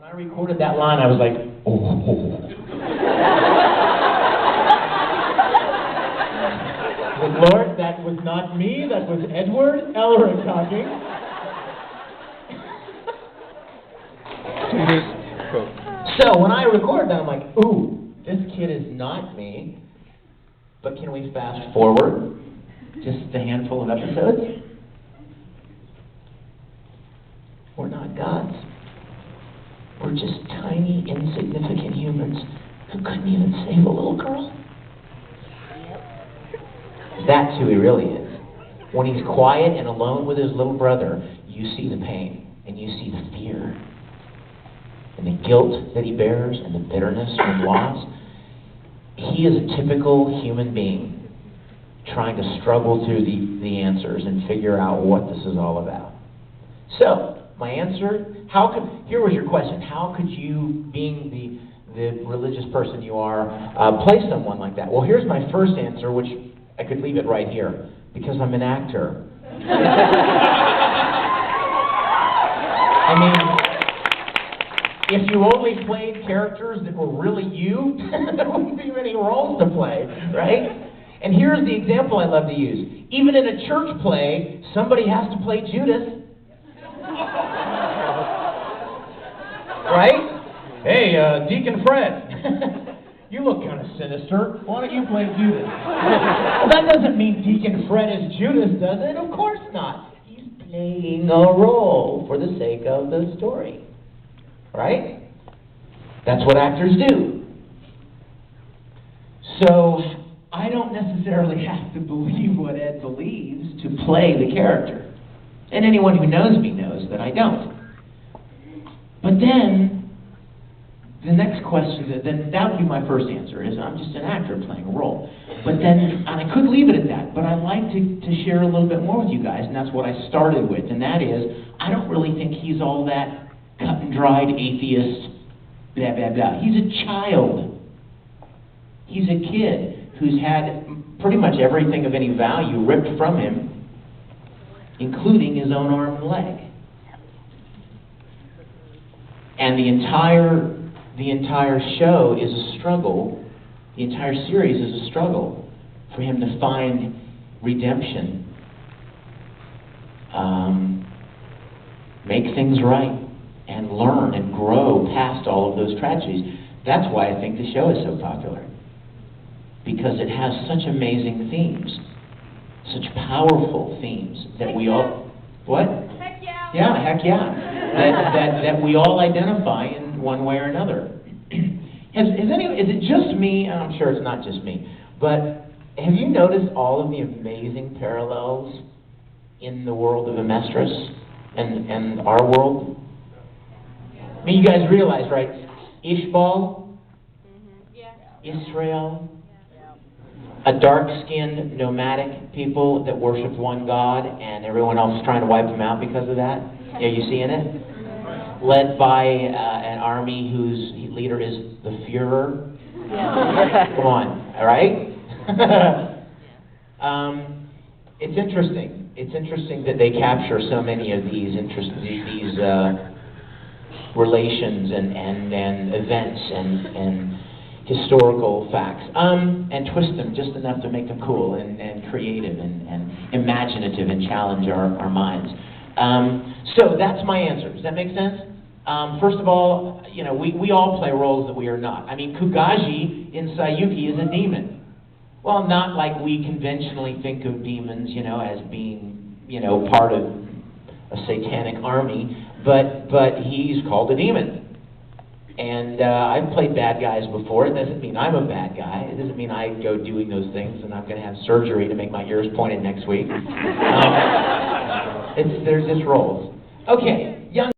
I recorded that line, I was like, oh. But Lord, that was not me, that was Edward Elric talking. So when I recorded that, I'm like, ooh, this kid is not me. But can we fast forward just a handful of episodes? We're not gods. We're just tiny, insignificant humans who couldn't even save a little girl. That's who he really is. When he's quiet and alone with his little brother, you see the pain, and you see the fear, and the guilt that he bears, and the bitterness from loss. He is a typical human being trying to struggle through the answers and figure out what this is all about. So, my answer, here was your question, how could you, being the religious person you are, play someone like that? Well, here's my first answer, which I could leave it right here, because I'm an actor. I mean, if you only played characters that were really you, there wouldn't be many roles to play, right? And here's the example I love to use. Even in a church play, somebody has to play Judas. Right? Hey, Deacon Fred, you look kind of sinister. Why don't you play Judas? Well, that doesn't mean Deacon Fred is Judas, does it? Of course not. He's playing a role for the sake of the story. Right? That's what actors do. So, I don't necessarily have to believe what Ed believes to play the character. And anyone who knows me knows that I don't. But then, the next question, then that would be my first answer, is I'm just an actor playing a role. But then, and I could leave it at that, but I'd like to share a little bit more with you guys, and that's what I started with, and that is, I don't really think he's all that cut and dried atheist, blah, blah, blah. He's a child. He's a kid who's had pretty much everything of any value ripped from him, including his own arm and leg. And the entire show is a struggle, the entire series is a struggle for him to find redemption, make things right, and learn and grow past all of those tragedies. That's why I think the show is so popular. Because it has such amazing themes, such powerful themes that we all... What? Heck yeah! Yeah, heck yeah. That we all identify in one way or another. Is it just me, and I'm sure it's not just me, but have you noticed all of the amazing parallels in the world of Amestris and our world? I mean, you guys realize, right? Ishbal, Israel, a dark-skinned, nomadic people that worship one God, and everyone else is trying to wipe them out because of that. Yeah, you seeing it? Led by an army whose leader is the Führer. Yeah. Come on, all right? It's interesting. It's interesting that they capture so many of these relations and events and historical facts, and twist them just enough to make them cool and creative and imaginative and challenge our minds. So that's my answer. Does that make sense? First of all, you know, we all play roles that we are not. I mean, Kugaji in Sayuki is a demon. Well, not like we conventionally think of demons, you know, as being, you know, part of a satanic army, but he's called a demon. And I've played bad guys before. It doesn't mean I'm a bad guy. It doesn't mean I go doing those things and I'm going to have surgery to make my ears pointed next week. They're just roles. Okay,